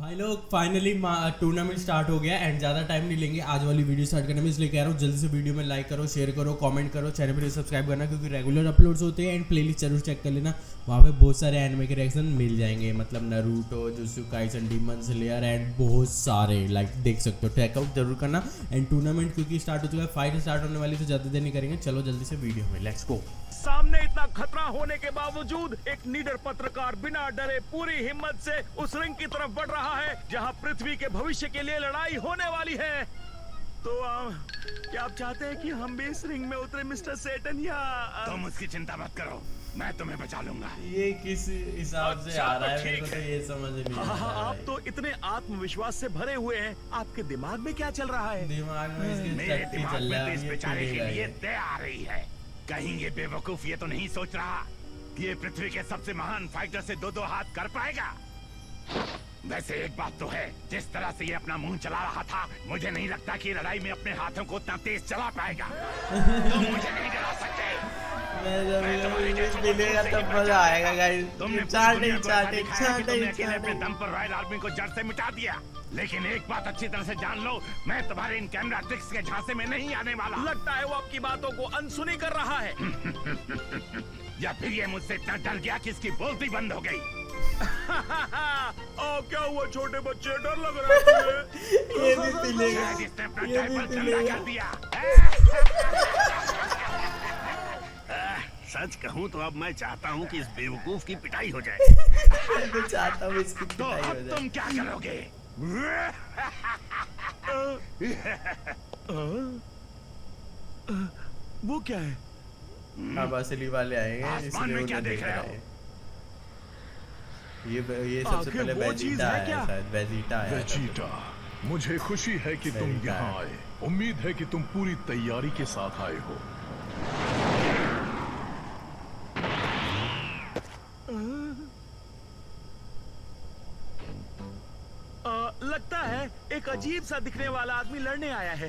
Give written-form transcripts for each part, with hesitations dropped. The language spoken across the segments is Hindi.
भाई लोग फाइनली टूर्नामेंट स्टार्ट हो गया एंड ज़्यादा टाइम नहीं लेंगे आज वाली वीडियो स्टार्ट करने में, इसलिए कह रहा हूँ जल्दी से वीडियो में लाइक करो, शेयर करो, कमेंट करो, चैनल पर सब्सक्राइब करना क्योंकि रेगुलर अपलोड्स होते हैं एंड प्लेलिस्ट जरूर चेक कर लेना। वहाँ पे बहुत सारे एनिमे के रिएक्शन मिल जाएंगे, मतलब Naruto, jujutsu Kaisen, demon slayer and बहुत सारे देख सकते हो। चेकआउट जरूर करना एंड टूर्नामेंट क्योंकि स्टार्ट हो चुका है, फाइट स्टार्ट होने वाली, तो ज़्यादा देर नहीं करेंगे। चलो जल्दी से वीडियो में, लेट्स गो। सामने इतना खतरा होने के बावजूद एक निडर पत्रकार बिना डरे पूरी हिम्मत से उस रिंग की तरफ बढ़ रहा है जहां पृथ्वी के भविष्य के लिए लड़ाई होने वाली है। तो क्या आप चाहते हैं कि हम भी इस रिंग में उतरे मिस्टर सेटन, या तुम उसकी चिंता मत करो, मैं तुम्हें बचा लूंगा। ये किस हिसाब से आ रहा है मेरे को तो ये समझ नहीं आ रहा है। आप तो इतने आत्मविश्वास से भरे हुए हैं, आपके दिमाग में क्या चल रहा है? दिमाग में इसके मेरे चट्टी दिमाग चल में रहा तो है, इस ये बेचारे पिलेगा के लिए ये। दया आ रही है। कहीं ये बेवकूफ ये तो नहीं सोच रहा कि ये पृथ्वी के सबसे महान फाइटर से दो हाथ कर पाएगा। वैसे एक बात तो है, जिस तरह से ये अपना मुंह चला रहा था, मुझे नहीं लगता कि लड़ाई में अपने हाथों को उतना तेज चला पाएगा। तुम मुझे नहीं डरा सकते। मैं जब मिलेगा तब मजा आएगा गाइस। तुमने अपने दम पर रॉयल आर्मी को जड़ से मिटा दिया। लेकिन एक बात अच्छी तरह से जान लो, मैं तुम्हारे इन कैमरा ट्रिक्स के झांसे में नहीं आने वाला। लगता है वो आपकी बातों को अनसुनी कर रहा है। या फिर ये मुझसे इतना डर गया कि इसकी बोलती बंद हो गई। क्या हुआ छोटे बच्चे, डर लग रहा है तुम्हें? ये भी पिलेगा, शायद इसने अपना ये भी डायपर ठंडा पिलेगा। कर दिया। सच कहूँ तो अब मैं चाहता हूँ कि इस बेवकूफ की पिटाई हो जाए। मैं चाहता हूँ इसकी तो पिटाई हो अब जाए। तुम क्या करोगे? वो क्या है? अब असली वाले आएंगे आसमान इसलिए में क्या उन्हें देख देख रहे रहा हो? है। ये सबसे आखिर पहले वो चीज़ वेजिटा है आया क्या? शायद, वेजिटा आया था। वेजिटा, मुझे खुशी है कि तुम वेजिटा यहाँ है। आए। उम्मीद है कि तुम पूरी तैयारी के साथ आए हो। लगता है एक अजीब सा दिखने वाला आदमी लड़ने आया है।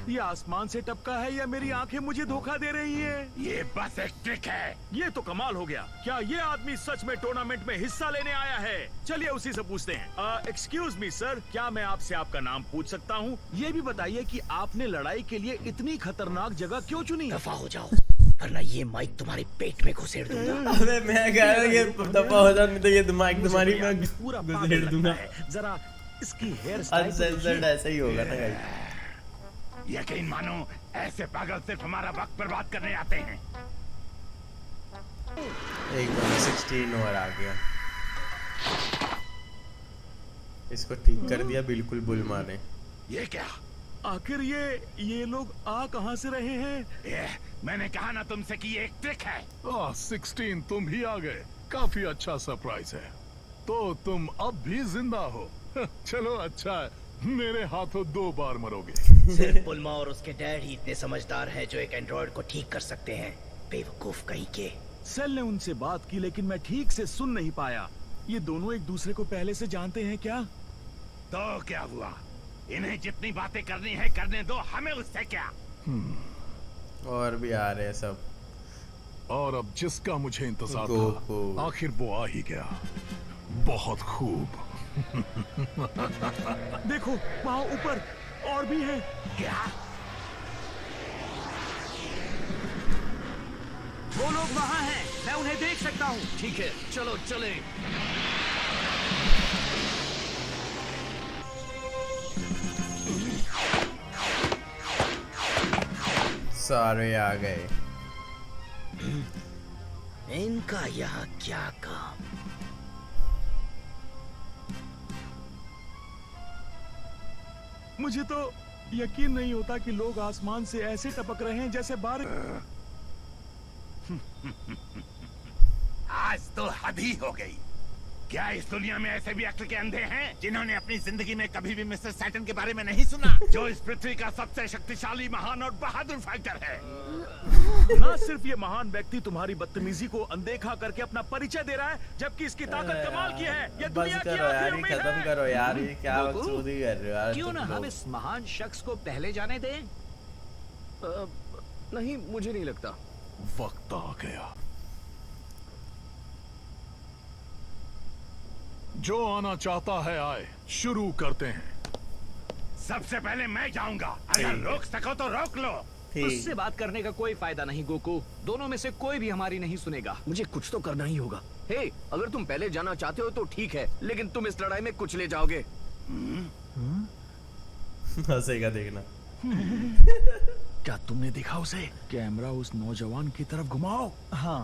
ये आसमान से टपका है या मेरी आंखें मुझे धोखा दे रही है? ये बस एक ट्रिक है। ये तो कमाल हो गया। क्या ये आदमी सच में टूर्नामेंट में हिस्सा लेने आया है? चलिए उसी से पूछते हैं। एक्सक्यूज मी सर, क्या मैं आपसे आपका नाम पूछ सकता हूँ? ये भी बताइए कि आपने लड़ाई के लिए इतनी खतरनाक जगह क्यों चुनी? दफा हो जाओ वरना ये माइक तुम्हारे पेट में घुसेड़ दूंगा। अबे मैं कह रहा हूँ ये दफा हो जाए, नहीं तो ये दिमाग तुम्हारी मुझे में पूरा घुसेड़ पागल दूंगा। लगता है। जरा इसकी हेयर स्टाइल तो अनसेंसर्ड देखिए। ऐसा ही होगा ना गाइस। यकीन मानो, ऐसे पागल सिर्फ हमारा वक्त बर्बाद करने आते हैं। एक बार 16 ओवर आ गया, इसको ठीक कर दिया, बिल्कुल बुल मारे। ये क्या? आखिर ये लोग आ कहाँ से रहे हैं? मैंने कहा ना तुमसे कि ये एक ट्रिक है। 16 तुम ही आ गए, काफी अच्छा सरप्राइज है। तो तुम अब भी जिंदा हो। चलो अच्छा है, मेरे हाथों 2 बार मरोगे। सिर्फ पुलमा और उसके डैड ही इतने समझदार हैं जो एक एंड्रॉइड को ठीक कर सकते हैं। बेवकूफ कहीं के। सेल ने उनसे बात की लेकिन मैं ठीक से सुन नहीं पाया। ये दोनों एक दूसरे को पहले से जानते हैं क्या? तो क्या हुआ? इन्हें जितनी बातें करनी है करने दो, हमें उससे क्या। और भी आ रहे हैं सब। और अब जिसका मुझे इंतजार गोकू। था, आखिर वो आ ही गया। बहुत खूब। देखो वहाँ ऊपर और भी है। क्या? वो लोग वहाँ हैं, मैं उन्हें देख सकता हूँ। ठीक है, चलो चले। सारे आ गए। इनका यहाँ क्या काम? मुझे तो यकीन नहीं होता कि लोग आसमान से ऐसे टपक रहे हैं जैसे बारिश। आज तो हद ही हो गई। क्या इस दुनिया में ऐसे भी अक्ल के अंधे हैं जिन्होंने अपनी जिंदगी में कभी भी मिस्टर सैटर्न के बारे में नहीं सुना, जो इस पृथ्वी का सबसे शक्तिशाली, महान और बहादुर फाइटर है। ना सिर्फ ये महान व्यक्ति तुम्हारी बदतमीजी को अनदेखा करके अपना परिचय दे रहा है, जबकि इसकी ताकत कमाल की है। ये बस दुनिया की करो यार, आखिरी ये उम्मीद खत्म है। करो यार, ये क्या बकचोदी कर रहे हो यार क्यों तुम ना हम लोग। इस महान शख्स को पहले जाने दें? नहीं, मुझे नहीं लगता। वक्त आ गया। जो आना चाहता है आए, शुरू करते हैं। सबसे पहले मैं जाऊंगा, अगर रोक सको तो रोक लो। उससे बात करने का कोई फायदा नहीं गोकू, दोनों में से कोई भी हमारी नहीं सुनेगा। मुझे कुछ तो करना ही होगा। हे, अगर तुम पहले जाना चाहते हो तो ठीक है, लेकिन तुम इस लड़ाई में कुछ ले जाओगे। हंसेगा देखना। क्या तुमने देखा उसे? कैमरा उस नौजवान की तरफ घुमाओ। हाँ।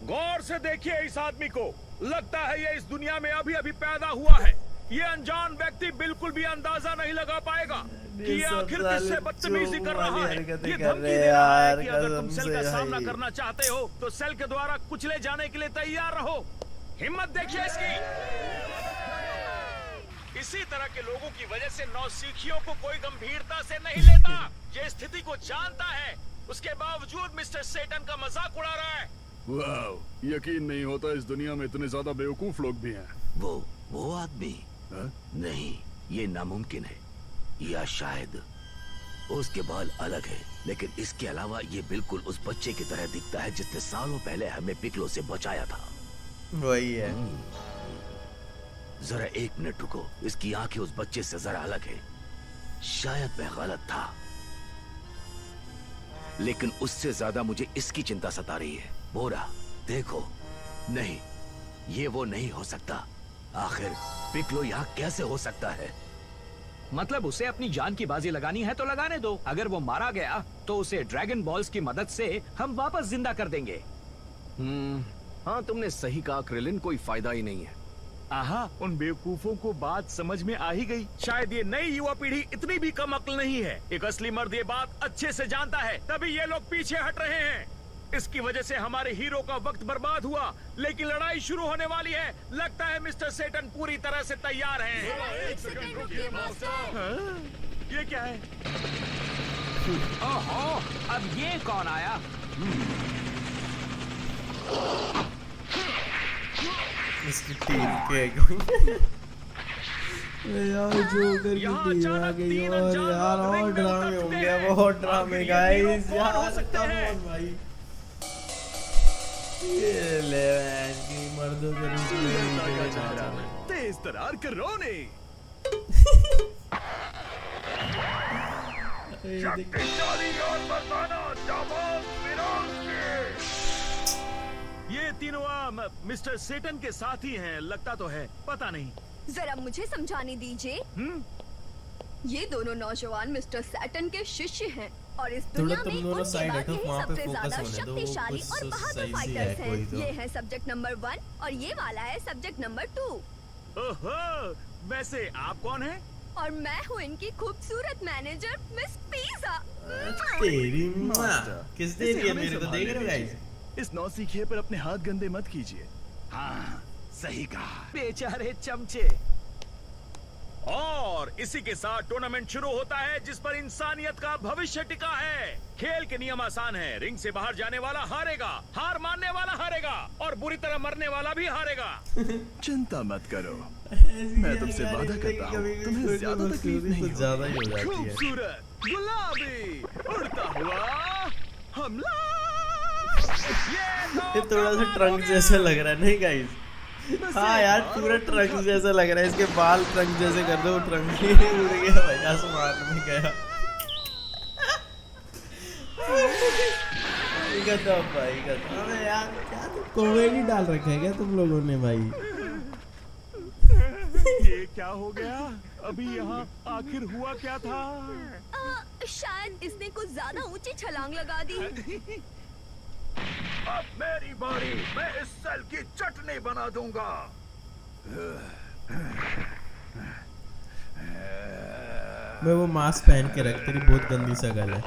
गौर से देखिए इस आदमी को, लगता है ये इस दुनिया में अभी अभी पैदा हुआ है। ये अनजान व्यक्ति बिल्कुल भी अंदाजा नहीं लगा पाएगा कि ये आखिर किससे बदतमीजी कर रहा है। ये धमकी दे रहा है कि अगर तुम सेल का सामना करना चाहते हो तो सेल के द्वारा कुचले जाने के लिए तैयार रहो। हिम्मत देखिए इसकी। इसी तरह के लोगों की वजह से नौसिखियों को कोई गंभीरता से नहीं लेता। ये स्थिति को जानता है, उसके बावजूद मिस्टर सेटन का मजाक उड़ा रहा है। वाह, यकीन नहीं होता इस दुनिया में इतने ज्यादा बेवकूफ लोग भी हैं। वो आदमी नहीं, ये नामुमकिन है। या शायद उसके बाल अलग है, लेकिन इसके अलावा ये बिल्कुल उस बच्चे की तरह दिखता है जिसने सालों पहले हमें पिकलो से बचाया था। वही है। जरा एक मिनट रुको, इसकी आंखें उस बच्चे से जरा अलग है। शायद मैं गलत था, लेकिन उससे ज्यादा मुझे इसकी चिंता सता रही है। बोरा देखो, नहीं, ये वो नहीं हो सकता। आखिर पिकलो यहाँ कैसे हो सकता है? मतलब उसे अपनी जान की बाजी लगानी है तो लगाने दो। अगर वो मारा गया तो उसे ड्रैगन बॉल्स की मदद से हम वापस जिंदा कर देंगे। हाँ, तुमने सही कहा क्रिलिन, कोई फायदा ही नहीं है। आहा, उन बेवकूफों को बात समझ में आ ही गई। शायद ये नई युवा पीढ़ी इतनी भी कम अक्ल नहीं है। एक असली मर्द ये बात अच्छे से जानता है, तभी ये लोग पीछे हट रहे हैं। इसकी वजह से हमारे हीरो का वक्त बर्बाद हुआ, लेकिन लड़ाई शुरू होने वाली है। लगता है मिस्टर सेटन पूरी तरह से तैयार हैं। हाँ? ये क्या है? ओहो, अब ये कौन आया? इसकी टीम के यार जोकर की टीम आ गई। और यार और ड्रामे हो गया, बहुत ड्रामे गाइस यार। कम ऑन भाई, ये ले की मर्दों के रूप में तेज तरार करोने। ये तीनों मिस्टर सेटन के साथी हैं, लगता तो है, पता नहीं। जरा मुझे समझाने दीजिए। ये दोनों नौजवान मिस्टर सैटन के शिष्य हैं और इस दुनिया में उनके बाद यही सबसे ज्यादा शक्तिशाली और बहादुर फाइटर्स हैं। ये है सब्जेक्ट नंबर 1 और ये वाला है सब्जेक्ट नंबर 2। ओहो, वैसे आप कौन हैं? और मैं हूँ इनकी खूबसूरत मैनेजर मिस पिज़्ज़ा। तेरी माँ, किस दे रही है मेरे को, देख रहे हो गाइस? इस नौसिखिए पर अपने हाथ गंदे मत कीजिए। हाँ, सही कहा। बेचारे चमचे। और इसी के साथ टूर्नामेंट शुरू होता है जिस पर इंसानियत का भविष्य टिका है। खेल के नियम आसान है, रिंग से बाहर जाने वाला हारेगा, हार मानने वाला हारेगा और बुरी तरह मरने वाला भी हारेगा। चिंता मत करो, मैं तुमसे वादा करता हूँ तुम्हें ज्यादा तकलीफ नहीं होगी। ज्यादा ही हो जाती है। खूबसूरत गुलाबी उड़ता हुआ हमला। ये थोड़ा सा ट्रंक जैसा लग रहा है नहीं गाइस? हाँ यार, पूरा ट्रंक जैसा लग रहा है। इसके बाल ट्रंक जैसे कर दो, ट्रंक ही उड़ गया भाई, आसमान में गया। गजब भाई, गजब। अरे यार, क्या तुम कॉमेडी डाल रखा है क्या तुम लोगों ने भाई? ये क्या हो गया? अभी यहाँ आखिर हुआ क्या था? शायद इसने कुछ ज्यादा ऊंची छलांग लगा दी। अब मेरी बारी, मैं इस सेल की चटनी बना दूंगा। मैं वो मास्क पहन के रख, तेरी बहुत गंदी शक्ल है।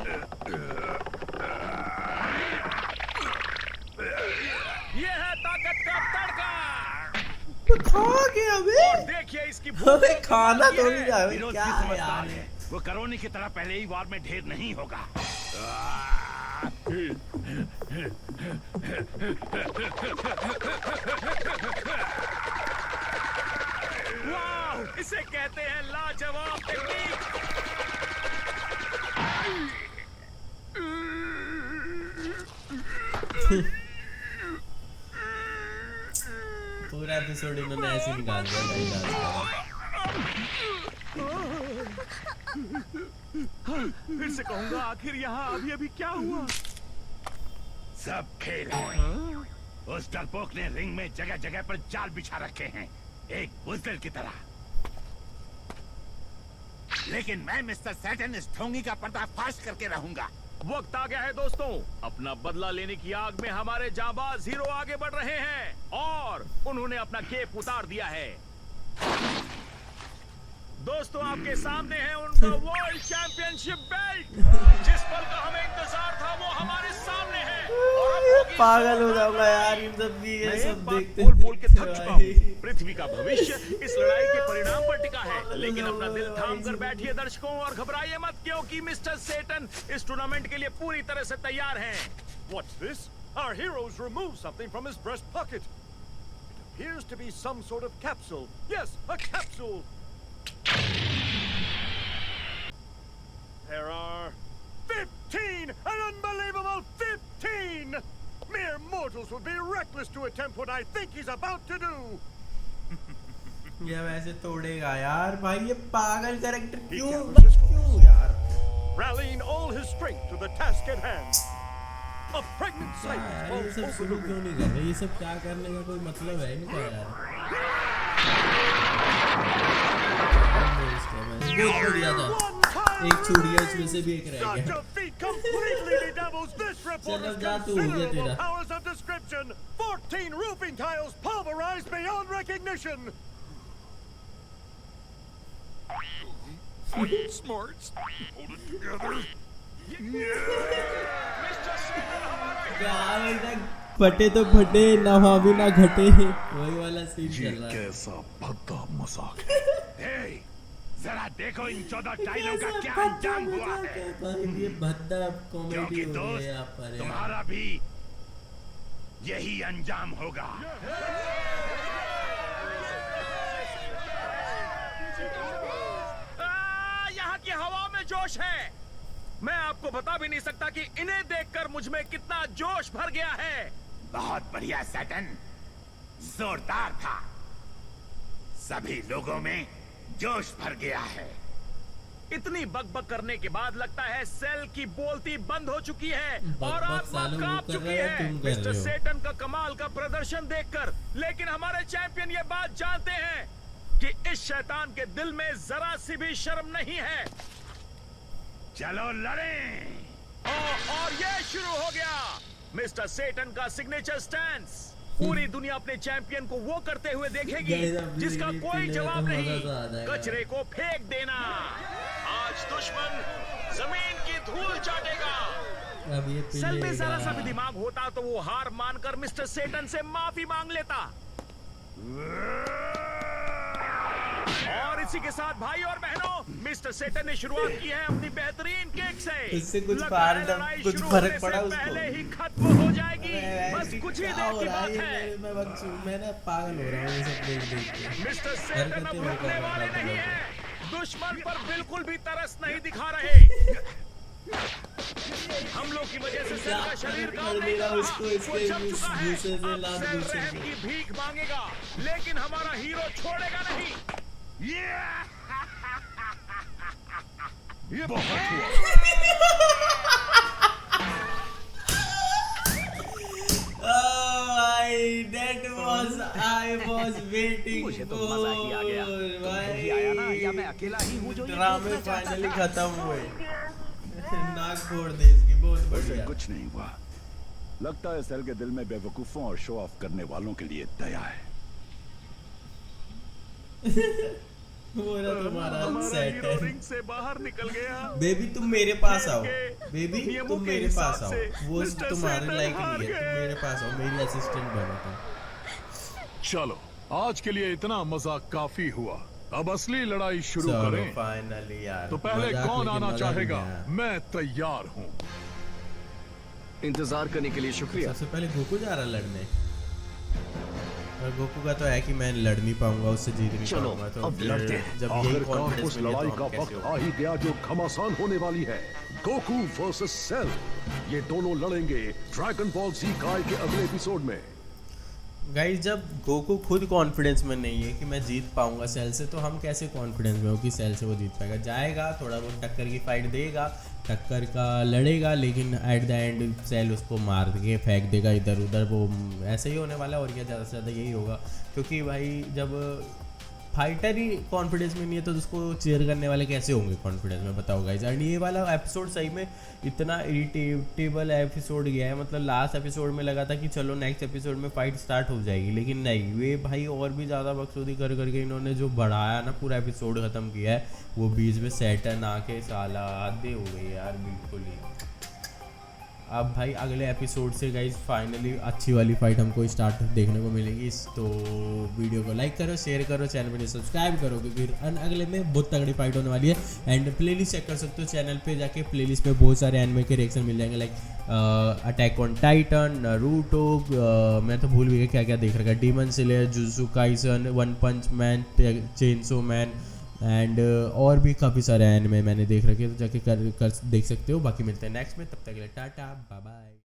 ये है ताकत का तड़का। खा गया बे। और देखिए इसकी अबे खाना तो नहीं जा विरोध क्या भी समझदार यार? है। वो करोनी की तरह पहले ही वार में ढेर नहीं होगा। वाह, इसे कहते हैं लाजवाब टेक्निक। पूरा एपिसोड इन्होंने ऐसे निकाल दिया भाई आज फिर से कहूंगा, आखिर यहाँ अभी अभी क्या हुआ? सब खेल है। उस डरपोक ने रिंग में जगह जगह पर जाल बिछा रखे हैं, एक बुज़दिल की तरह। लेकिन मैं मिस्टर सैटन इस ढोंगी का पर्दाफाश करके रहूंगा। वक्त आ गया है दोस्तों, अपना बदला लेने की आग में हमारे जांबाज हीरो आगे बढ़ रहे हैं और उन्होंने अपना केप उतार दिया है। दोस्तों, आपके सामने है उनका वर्ल्ड चैंपियनशिप बेल्ट। जिस पल का हमें इंतजार था वो हमारे सामने है। और अब होगी पागल हो जाऊंगा यार इन सब की ये सब देखते बोल बोल के थक चुका हूँ। पृथ्वी का भविष्य इस लड़ाई के परिणाम पर टिका है, लेकिन अपना दिल थाम कर बैठिए दर्शकों और घबराइए मत, क्योंकि मिस्टर सेटन इस टूर्नामेंट के लिए पूरी तरह से तैयार हैं। What's this? Our heroes removed something from his breast pocket. It appears to be some sort of capsule. Yes, a capsule. There are 15! An unbelievable 15! Mere mortals would be reckless to attempt what I think he's about to do. ये वैसे तोड़ेगा यार भाई, ये पागल कैरेक्टर क्यों यार? Rallying all his strength to the task at hand. A pregnant sight यार ये सब शुरू क्यों नहीं कर रहे? ये सब क्या करने का कोई मतलब है इनका यार? बहुत बढ़िया था, एक छुड़िया इसमें से भी एक रह गया। चल अब जा, तू हो गया तेरा। 14 roofing tiles pulverized beyond recognition. Smarts. Hold it together. फटे तो फटे, ना वहाँ भी ना घटे, वही वाला सीन चल रहा है। कैसा भद्दा मजाक है। जरा देखो इन 14 टाइलों का क्या अंजाम हुआ है। ये भद्दा कॉमेडी क्योंकि हो दोस्त, रही है यहाँ पर। तुम्हारा भी यही अंजाम होगा। यहाँ की हवा में जोश है, मैं आपको बता भी नहीं सकता कि इन्हें देखकर मुझ में कितना जोश भर गया है। बहुत बढ़िया सैटन, जोरदार था। सभी लोगों में जोश भर गया है। इतनी बकबक करने के बाद लगता है सेल की बोलती बंद हो चुकी है और बकबक आत्मा सालों कांप कर चुकी रहे हो, है तुम कर मिस्टर रहे हो। सेटन का कमाल का प्रदर्शन देखकर। लेकिन हमारे चैंपियन ये बात जानते हैं कि इस शैतान के दिल में जरा सी भी शर्म नहीं है। चलो लड़ें। और ये शुरू हो गया मिस्टर सेटन का सिग्नेचर स्टैंस। पूरी दुनिया अपने चैंपियन को वो करते हुए देखेगी जिसका कोई जवाब नहीं, कचरे को फेंक देना। आज दुश्मन जमीन की धूल चाटेगा। सेल में जरा सा भी दिमाग होता तो वो हार मानकर मिस्टर सेटन से माफी मांग लेता। और इसी के साथ भाई और बहनों, मिस्टर सेटन ने शुरुआत की है अपनी बेहतरीन किक से। इससे कुछ लड़ाई कुछ शुरू फर्क होने पड़ा से उसको? पहले ही खत्म हो जाएगी। बस कुछ ही देर की बात है। मैं ना पागल हो रहा हूँ ये सब देख के। मिस्टर सेटन अब हरकतें रुकने वो वाले कर रहा नहीं है। है, दुश्मन पर बिल्कुल भी तरस नहीं दिखा रहे। हम लोग की वजह से सेल का शरीर काम नहीं कर रहा। उसको वो इसके जम चुका है। गुस्से से अब लात सेल गुस्से रहम से। की भीख मांगेगा, लेकिन हमारा हीरो छोड़ेगा नहीं। ये बहुत हुआ। I was waiting मुझे तो मजा ही आ गया। तुम भी आया ना, या मैं अकेला ही हूँ जो ये ड्रामे देखना चाहता फाइनली था? खत्म हुए। नाक फोड़ दे इसकी, बहुत उसे बढ़िया। कुछ नहीं हुआ। लगता है सेल के दिल में बेवकूफों और शो ऑफ करने वालों के लिए दया है। वो ना तुम्हारा हमारा सेट हीरो है। रिंग से बाहर निकल गया। बेबी तुम मेरे पास आओ, बेबी नियमों तुम के मेरे हिसाब पास आओ। से वो मिस्टर तुम्हारे सेटन लायक हार नहीं है, तुम गए। मेरे पास आओ, मेरी असिस्टेंट बनो तुम। चलो आज के लिए इतना मजाक काफी हुआ, अब असली लड़ाई शुरू चलो करें। फाइनली यार। तो पहले मजाक कौन लेकिन आना मजा चाहेगा? नहीं आया। मैं तैयार हूँ। इंतजार करने के लिए शुक्रिया। सबसे पहले गोकू जा रहा लड़ने, और गोकू का तो है कि मैं लड़ नहीं पाऊंगा, उससे जीत नहीं चलो, पाऊंगा। तो अब फिर लड़ते हैं। जब यही आखिरकार कॉन्फिडेंस उस मिल गया लड़ाई तो का हम कैसे वक्त हो? आ ही गया जो घमासान होने वाली है। गोकू वर्सेस सेल, ये दोनों लड़ेंगे ड्रैगन बॉल जी काई के अगले एपिसोड में। गाइस जब गोकू खुद कॉन्फिडेंस में नहीं है कि मैं जीत पाऊंगा सेल से, तो हम कैसे कॉन्फिडेंस में हो कि सेल से वो जीत पाएगा। जाएगा थोड़ा बहुत टक्कर की फाइट देगा, टक्कर का लड़ेगा, लेकिन एट द एंड सेल उसको मार के फेंक देगा इधर उधर। वो ऐसे ही होने वाला है और क्या, ज़्यादा से ज़्यादा यही होगा। क्योंकि भाई जब फाइटर ही कॉन्फिडेंस में नहीं है तो उसको चीयर करने वाले कैसे होंगे कॉन्फिडेंस में, बताओ गाइस। एंड ये वाला एपिसोड सही में इतना इरिटेटेबल एपिसोड गया है, मतलब लास्ट एपिसोड में लगा था कि चलो नेक्स्ट एपिसोड में फाइट स्टार्ट हो जाएगी, लेकिन नहीं, वे भाई और भी ज़्यादा बकचोदी कर करके इन्होंने जो बढ़ाया ना, पूरा एपिसोड ख़त्म किया है। वो बीच में सैटर्न आके साला आधे हो गए यार बिल्कुल ही। अब भाई अगले एपिसोड से गाइस फाइनली अच्छी वाली फाइट हमको स्टार्ट देखने को मिलेगी। तो वीडियो को लाइक करो, शेयर करो, चैनल पे सब्सक्राइब करो, क्योंकि अगले में बहुत तगड़ी फाइट होने वाली है। एंड प्लेलिस्ट चेक कर सकते हो चैनल पे जाके, प्लेलिस्ट में बहुत सारे एनिमे के रिएक्शन मिल जाएंगे, like attack on Titan, Naruto, मैं तो भूल भी गया क्या क्या देख रखा है, Demon Slayer, Jujutsu Kaisen, One Punch Man, Chainsaw Man and और भी काफ़ी सारे एनिमे मैंने देख रखे, तो जाके कर देख सकते हो। बाकी मिलते हैं नेक्स्ट में, तब तक के लिए टाटा बाय बाय।